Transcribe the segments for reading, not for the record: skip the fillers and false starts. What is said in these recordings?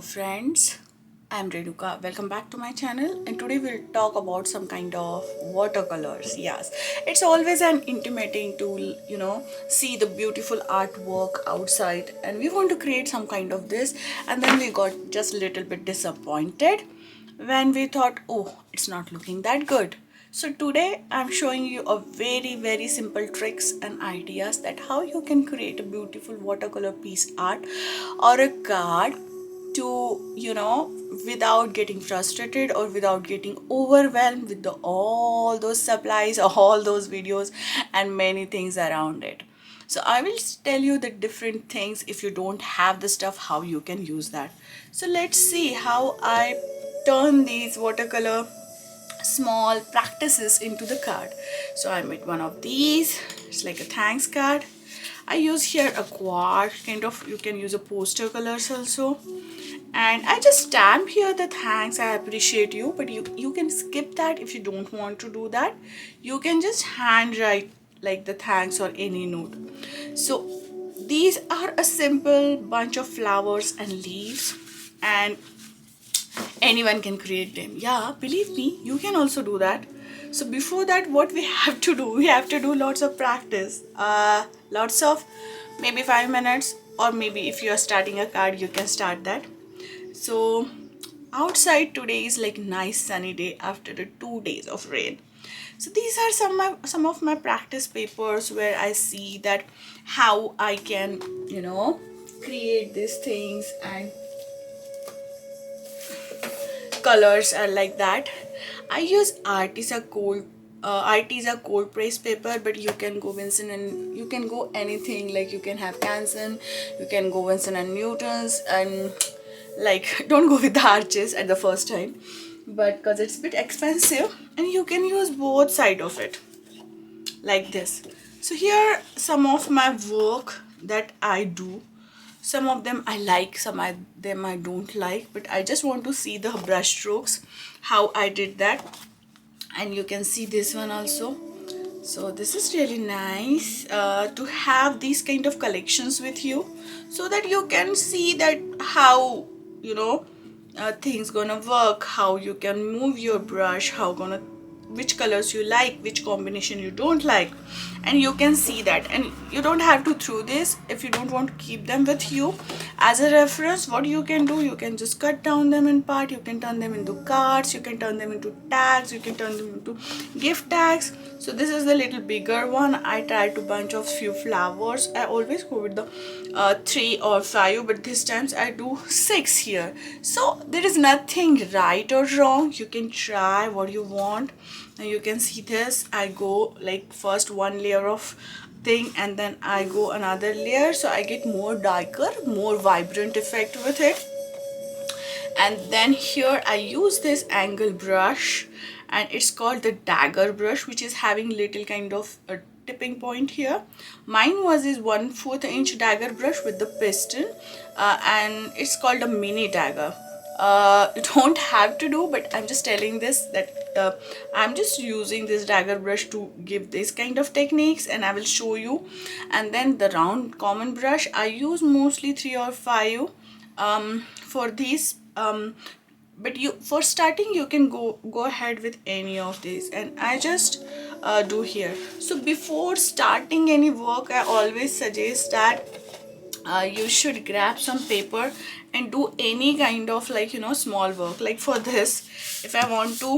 friends, I'm Renuka. Welcome back to my channel, and today we'll talk about some kind of watercolors. Yes, it's always an intimidating to see the beautiful artwork outside, and we want to create some kind of this, and then we got just a little bit disappointed when we thought, oh, it's not looking that good. So today I'm showing you a very simple tricks and ideas that how you can create a beautiful watercolor piece art or a card to without getting frustrated or without getting overwhelmed with all those supplies, all those videos and many things around it. So I will tell you the different things if you don't have the stuff, how you can use that. So let's see how I turn these watercolor small practices into the card. So I made one of these. It's like a thanks card. I use here a quad kind of, you can use a poster colors also, and I just stamp here the thanks, I appreciate you, but you can skip that if you don't want to do that. You can just handwrite like the thanks or any note. So these are a simple bunch of flowers and leaves, and anyone can create them. Yeah, believe me, you can also do that. So before that, what we have to do, we have to do lots of practice, lots of maybe 5 minutes, or maybe if you are starting a card, you can start that. So outside today is like nice sunny day after the 2 days of rain. So these are some of my practice papers where I see that how I can create these things, and colors are like that. I use Artisa cold press paper, but you can go Vincent and you can go anything, like you can have Canson, you can go Vincent and Newtons, and like don't go with the arches at the first time, but because it's a bit expensive, and you can use both side of it like this. So here some of my work that I do. Some of them I like, some of them I don't like, but I just want to see the brush strokes, how I did that. And you can see this one also. So this is really nice to have these kind of collections with you, so that you can see that how things gonna work, how you can move your brush, how gonna which colors you like, which combination you don't like, and you can see that. And you don't have to throw this if you don't want to keep them with you as a reference. What you can do, you can just cut down them in part, you can turn them into cards, you can turn them into tags, you can turn them into gift tags. So this is the little bigger one. I tried to bunch of few flowers. I always go with the 3 or 5, but this times I do 6 here. So there is nothing right or wrong, you can try what you want. Now you can see this, I go like first one layer of thing, and then I go another layer, so I get more darker, more vibrant effect with it. And then here I use this angle brush, and it's called the dagger brush, which is having little kind of a tipping point here. Mine was this 1/4 inch dagger brush with the piston, and it's called a mini dagger. You don't have to do, but I'm just telling this that I'm just using this dagger brush to give this kind of techniques, and I will show you. And then the round common brush I use mostly 3 or 5 for these, but you for starting you can go ahead with any of these, and I just do here. So before starting any work, I always suggest that you should grab some paper and do any kind of small work. Like for this, if I want to,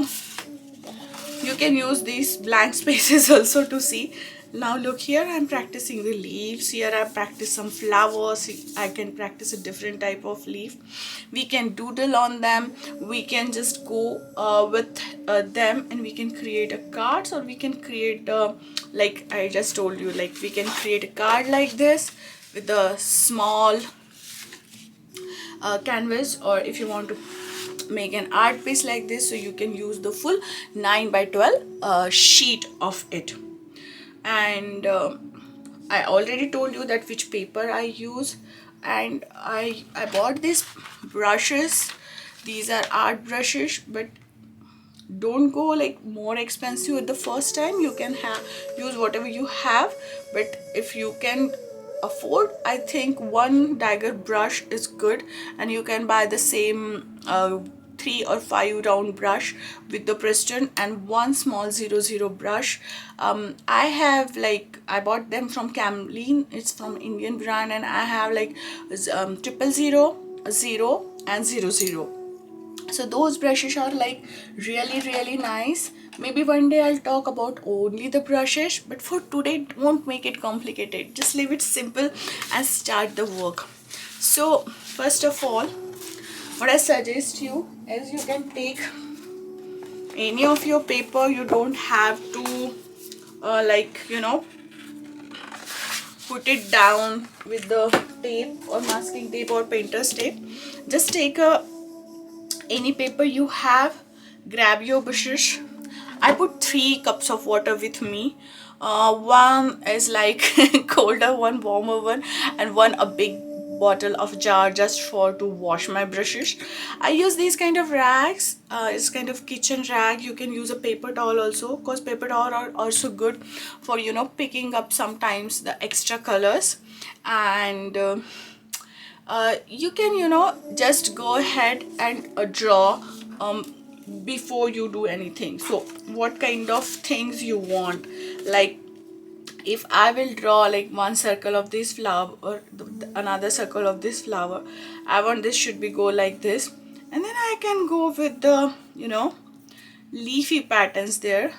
you can use these blank spaces also to see. Now look, here I'm practicing the leaves, here I practice some flowers, I can practice a different type of leaf. We can doodle on them, we can just go with them, and we can create a cards, or we can create like I just told you, like we can create a card like this with a small canvas, or if you want to make an art piece like this, so you can use the full 9 by 12 sheet of it. And I already told you that which paper I use, and I bought these brushes. These are art brushes, but don't go like more expensive at the first time. You can use whatever you have, but if you can afford, I think one dagger brush is good, and you can buy the same 3 or 5 round brush with the piston and one small 00 brush. I have like, I bought them from Camlin, it's from Indian brand, and I have like 000, 0 and 00. So those brushes are like really nice. Maybe one day I'll talk about only the brushes, but for today don't make it complicated, just leave it simple and start the work. So first of all, what I suggest you is you can take any of your paper. You don't have to like, you know, put it down with the tape or masking tape or painter's tape. Just take a any paper you have, grab your brushes. I put 3 cups of water with me. One is like colder one, warmer one, and one a big bottle of jar just for to wash my brushes. I use these kind of rags. It's kind of kitchen rag. You can use a paper towel also, because paper towel are also good for, you know, picking up sometimes the extra colors. And you can, you know, just go ahead and draw before you do anything. So what kind of things you want, like if I will draw like one circle of this flower or another circle of this flower, I want this should be go like this, and then I can go with the, you know, leafy patterns there.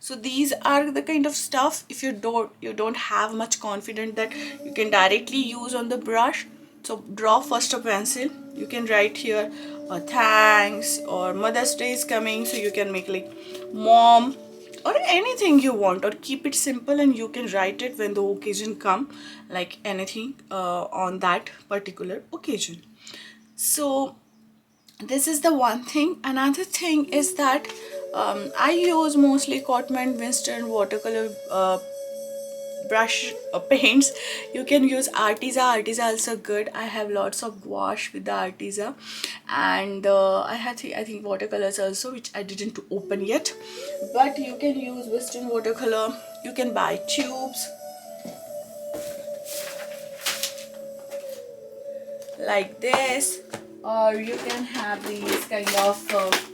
So these are the kind of stuff, if you don't have much confidence that you can directly use on the brush, so draw first a pencil. You can write here thanks, or Mother's Day is coming, so you can make like mom or anything you want, or keep it simple and you can write it when the occasion come, like anything on that particular occasion. So this is the one thing. Another thing is that I use mostly Cotman Winston watercolor brush paints. You can use Arteza also good. I have lots of gouache with the Arteza, and I have I think watercolors also, which I didn't open yet, but you can use Western watercolor. You can buy tubes like this, or you can have these kind of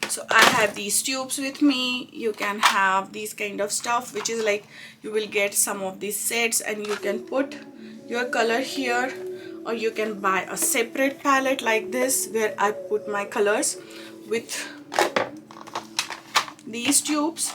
so I have these tubes with me. You can have these kind of stuff, which is like you will get some of these sets and you can put your color here, or you can buy a separate palette like this where I put my colors with these tubes.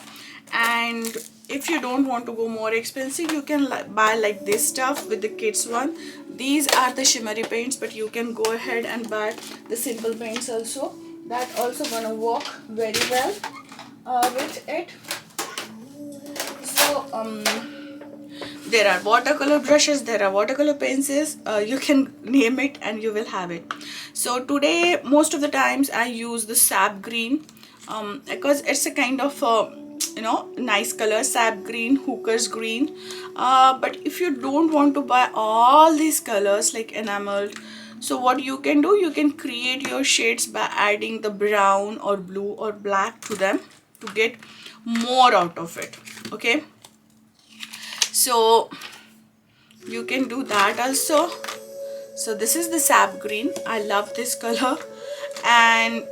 And if you don't want to go more expensive, you can buy like this stuff with the kids one. These are the shimmery paints, but you can go ahead and buy the simple paints also. That also gonna work very well with it. So there are watercolor brushes, there are watercolor pencils, you can name it and you will have it. So today most of the times I use the sap green because it's a kind of you know, nice color, sap green, hooker's green. But if you don't want to buy all these colors like enameled, so what you can do, you can create your shades by adding the brown or blue or black to them to get more out of it. Okay, so you can do that also. So this is the sap green. I love this color, and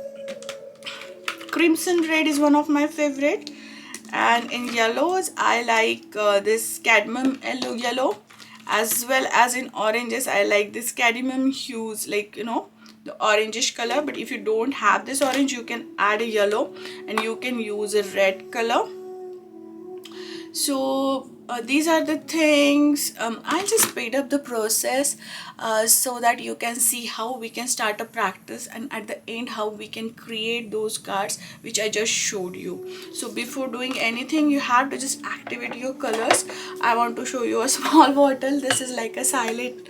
crimson red is one of my favorite. And in yellows I like this cadmium yellow, as well as in oranges I like this cadmium hues, like, you know, the orangish color. But if you don't have this orange, you can add a yellow and you can use a red color. So these are the things. I just speed up the process so that you can see how we can start a practice, and at the end how we can create those cards which I just showed you. So before doing anything, you have to just activate your colors. I want to show you a small bottle. This is like a salad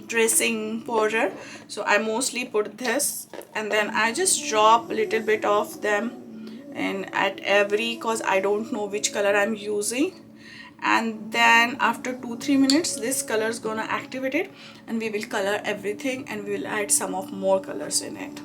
dressing powder. So I mostly put this, and then I just drop a little bit of them and at every, cause I don't know which color I'm using. And then after 2-3 minutes this color is gonna activate it, and we will color everything and we will add some of more colors in it.